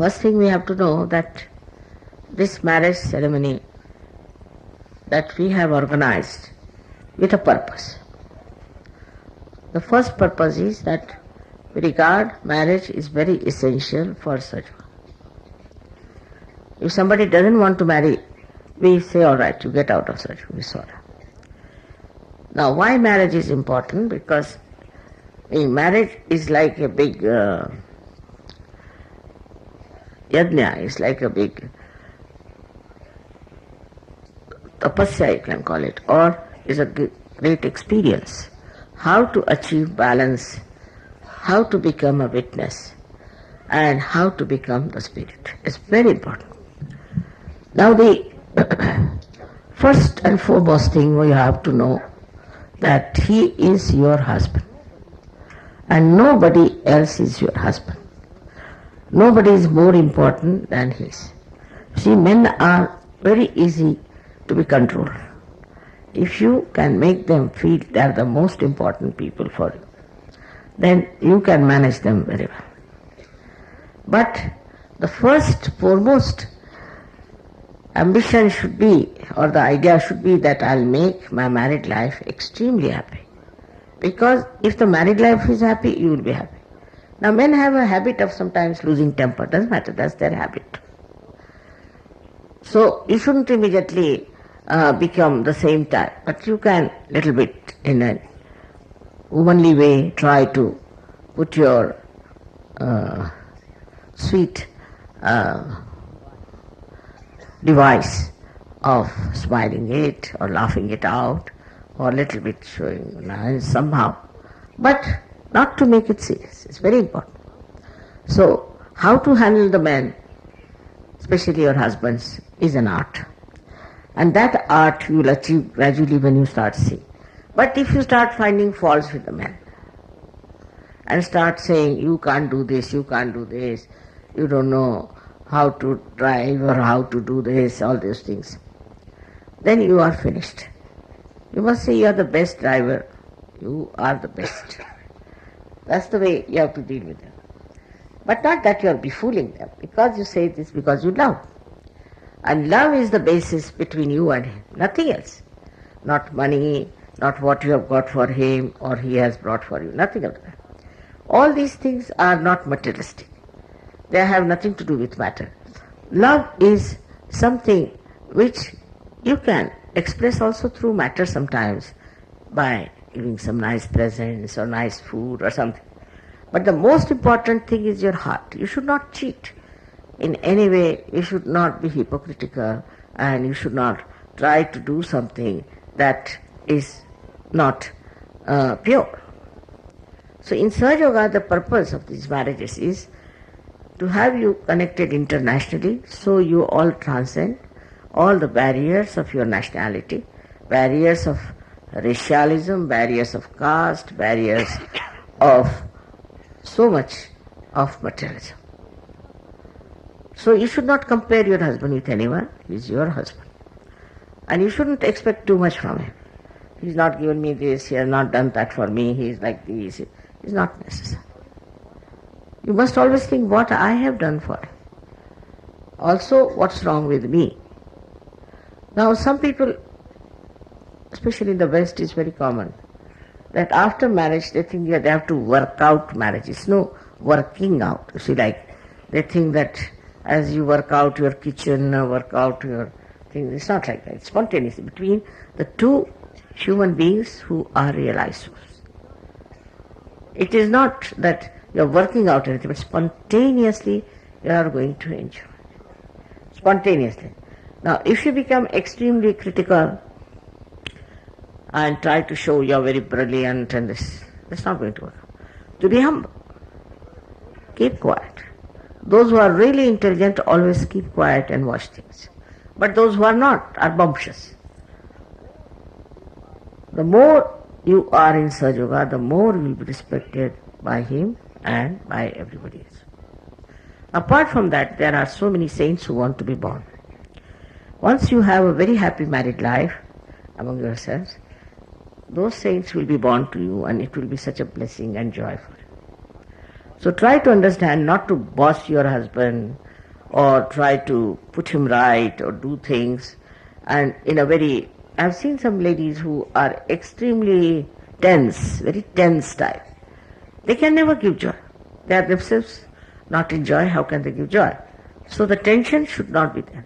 first thing we have to know that this marriage ceremony that we have organized with a purpose. The first purpose is that we regard marriage is very essential for Sahaja. If somebody doesn't want to marry, we say, all right, you get out of Sahaja, we saw that. Now, why marriage is important? Because marriage is like a big yajna, it's like a big tapasya, you can call it, or is a great experience. How to achieve balance, how to become a witness, and how to become the spirit. It's very important. Now the first and foremost thing we have to know that he is your husband and nobody else is your husband. Nobody is more important than he is. See, men are very easy to be controlled. If you can make them feel they are the most important people for you, then you can manage them very well. But the first, foremost ambition should be, or the idea should be, that I'll make my married life extremely happy. Because if the married life is happy, you will be happy. Now men have a habit of sometimes losing temper, doesn't matter, that's their habit. So you shouldn't immediately become the same type, but you can little bit in a womanly way try to put your sweet device of smiling it or laughing it out or a little bit showing nice somehow, but not to make it serious. It's very important. So how to handle the men, especially your husbands, is an art. And that art you will achieve gradually when you start seeing. But if you start finding faults with the men and start saying, you can't do this, you can't do this, you don't know how to drive or how to do this, all these things, then you are finished. You must say you are the best driver, you are the best. That's the way you have to deal with them. But not that you are befooling them, because you say this because you love. And love is the basis between you and him, nothing else. Not money, not what you have got for him or he has brought for you, nothing of that. All these things are not materialistic. They have nothing to do with matter. Love is something which you can express also through matter sometimes by giving some nice presents or nice food or something. But the most important thing is your heart. You should not cheat in any way. You should not be hypocritical and you should not try to do something that is not pure. So in Sahaja Yoga, the purpose of these marriages is to have you connected internationally, so you all transcend all the barriers of your nationality, barriers of racialism, barriers of caste, barriers of so much of materialism. So you should not compare your husband with anyone. He is your husband. And you shouldn't expect too much from him. He's not given me this, he has not done that for me, he is like this. It's not necessary. You must always think what I have done for him. Also, what's wrong with me? Now some people, especially in the West, is very common, that after marriage they think they have to work out marriage. It's no working out. You see, like they think that as you work out your kitchen, work out your things, it's not like that. It's spontaneous between the two human beings who are realized souls. It is not that you are working out anything, but spontaneously you are going to enjoy. Spontaneously. Now, if you become extremely critical and try to show you are very brilliant and this, it's not going to work. To be humble, keep quiet. Those who are really intelligent always keep quiet and watch things. But those who are not are bumptious. The more you are in Sahaja Yoga, the more you will be respected by him and by everybody else. Apart from that, there are so many saints who want to be born. Once you have a very happy married life among yourselves, those saints will be born to you and it will be such a blessing and joy for you. So try to understand not to boss your husband, or try to put him right or do things, and in a very, I've seen some ladies who are extremely tense, very tense type. They can never give joy. They are themselves not in joy, how can they give joy? So the tension should not be there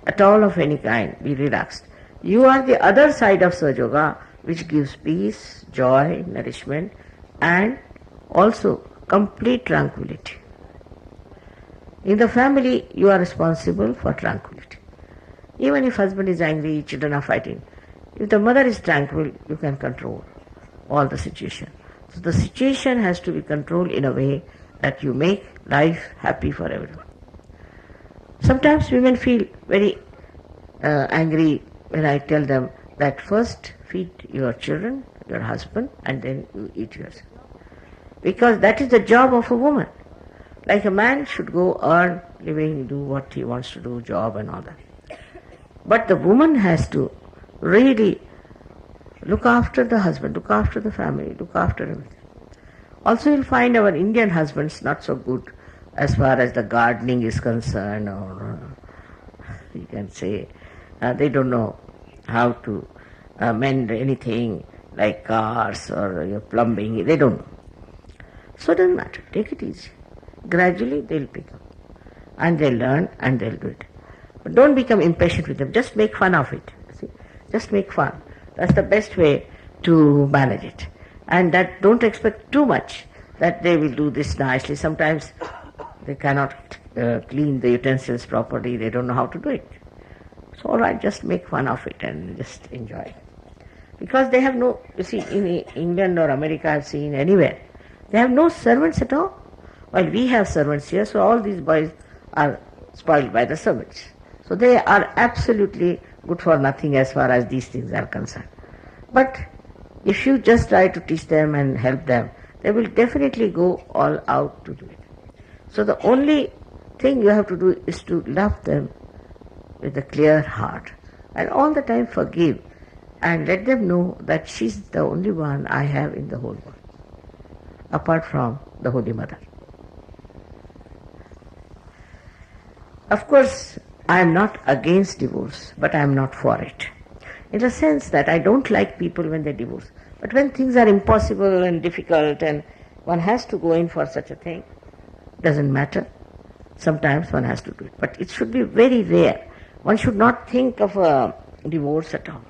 at all of any kind. Be relaxed. You are the other side of Sahaja Yoga, which gives peace, joy, nourishment, and also complete tranquility. In the family, you are responsible for tranquility. Even if husband is angry, children are fighting, if the mother is tranquil, you can control all the situation. So the situation has to be controlled in a way that you make life happy for everyone. Sometimes women feel very angry when I tell them that first feed your children, your husband, and then you eat yourself. Because that is the job of a woman. Like a man should go earn living, do what he wants to do, job and all that. But the woman has to really look after the husband, look after the family, look after everything. Also you'll find our Indian husbands not so good as far as the gardening is concerned, or you can say they don't know how to mend anything like cars or plumbing, they don't know. So it doesn't matter, take it easy. Gradually they'll pick up and they'll learn and they'll do it. But don't become impatient with them, just make fun of it. See? Just make fun. That's the best way to manage it. And that don't expect too much, that they will do this nicely. Sometimes they cannot clean the utensils properly, they don't know how to do it. So all right, just make fun of it and just enjoy it. Because they have no, you see, in England or America I've seen anywhere, they have no servants at all. While we have servants here, so all these boys are spoiled by the servants. So they are absolutely good for nothing as far as these things are concerned. But if you just try to teach them and help them, they will definitely go all out to do it. So the only thing you have to do is to love them with a clear heart and all the time forgive and let them know that she's the only one I have in the whole world, apart from the Holy Mother. Of course, I am not against divorce, but I am not for it. In the sense that I don't like people when they divorce. But when things are impossible and difficult and one has to go in for such a thing, doesn't matter. Sometimes one has to do it. But it should be very rare. One should not think of a divorce at all.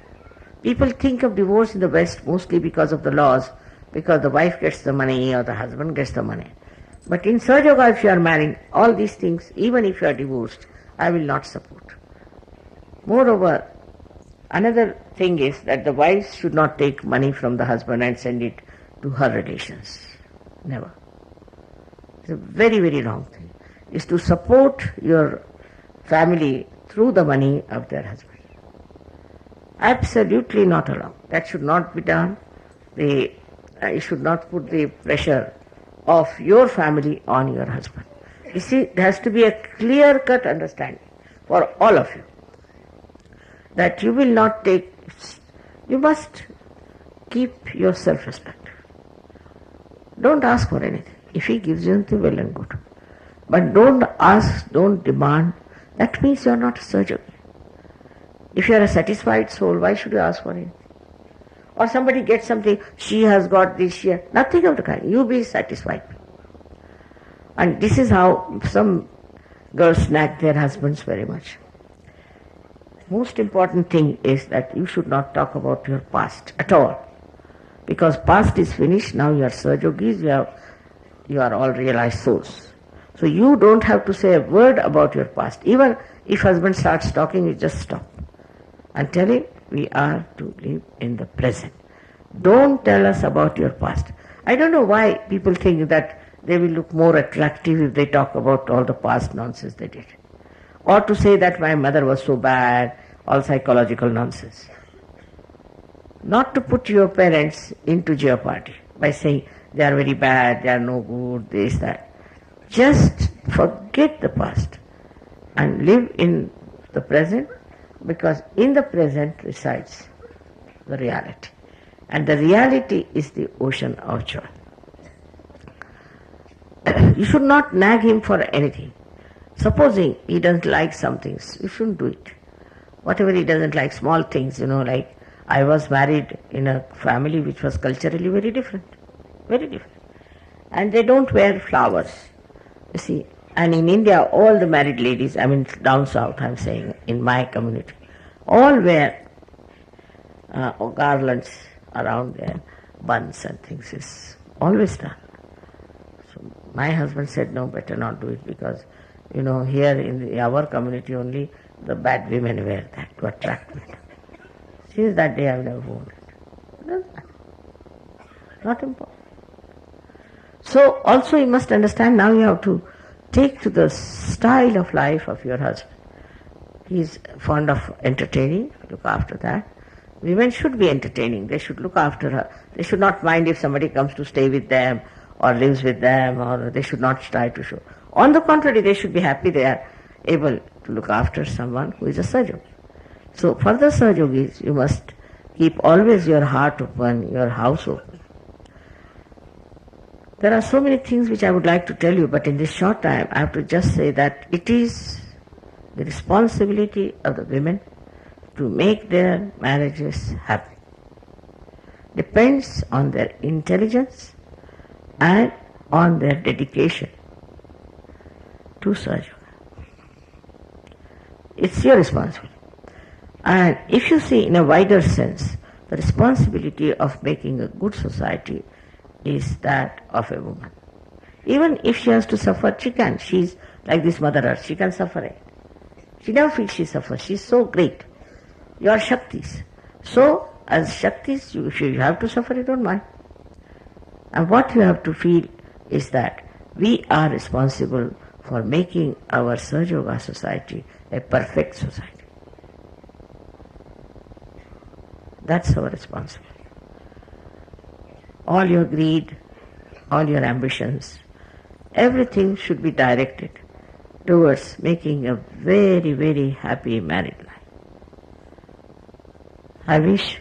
People think of divorce in the West mostly because of the laws, because the wife gets the money or the husband gets the money. But in Sahaja Yoga, if you are married, all these things, even if you are divorced, I will not support. Moreover, another thing is that the wife should not take money from the husband and send it to her relations. Never. It's a very, very wrong thing. It's to support your family through the money of their husband. Absolutely not allowed. That should not be done. You should not put the pressure of your family on your husband. You see, there has to be a clear-cut understanding for all of you that you will not take, you must keep your self-respect. Don't ask for anything. If he gives you anything, well and good. But don't ask, don't demand. That means you are not a surgeon. If you are a satisfied soul, why should you ask for anything? Or somebody gets something, she has got this, she has, nothing of the kind. You be satisfied. And this is how some girls nag their husbands very much. Most important thing is that you should not talk about your past at all. Because past is finished, now you are Sahaja Yogis, you are all realized souls. So you don't have to say a word about your past. Even if husband starts talking, you just stop. And tell him, we are to live in the present. Don't tell us about your past. I don't know why people think that they will look more attractive if they talk about all the past nonsense they did. Or to say that my mother was so bad, all psychological nonsense. Not to put your parents into jeopardy by saying they are very bad, they are no good, this, that. Just forget the past and live in the present, because in the present resides the reality. And the reality is the ocean of joy. You should not nag him for anything. Supposing he doesn't like some things, you shouldn't do it. Whatever he doesn't like, small things, like I was married in a family which was culturally very different. Very different. And they don't wear flowers, you see. And in India, all the married ladies, down south I'm saying, in my community, all wear garlands around their buns and things. Is always done. So my husband said, no, better not do it because, here in our community only the bad women wear that to attract men. Since that day I've never worn it. Not important. So also you must understand, now you have to take to the style of life of your husband. He is fond of entertaining, look after that. Women should be entertaining, they should look after her. They should not mind if somebody comes to stay with them or lives with them, or they should not try to show. On the contrary, they should be happy they are able to look after someone who is a Sahaja. So for the Sahajogis, you must keep always your heart open, your house open. There are so many things which I would like to tell you, but in this short time I have to just say that it is the responsibility of the women to make their marriages happy. Depends on their intelligence and on their dedication to Sahaja. It's your responsibility. And if you see in a wider sense, the responsibility of making a good society is that of a woman. Even if she has to suffer, she can. She's like this Mother Earth, she can suffer it. She never feels she suffers. She's so great. You are Shaktis. So, as Shaktis, if you have to suffer, you don't mind. And what you have to feel is that we are responsible for making our Sahaja society a perfect society. That's our responsibility. All your greed, all your ambitions, everything should be directed towards making a very, very happy married life. I wish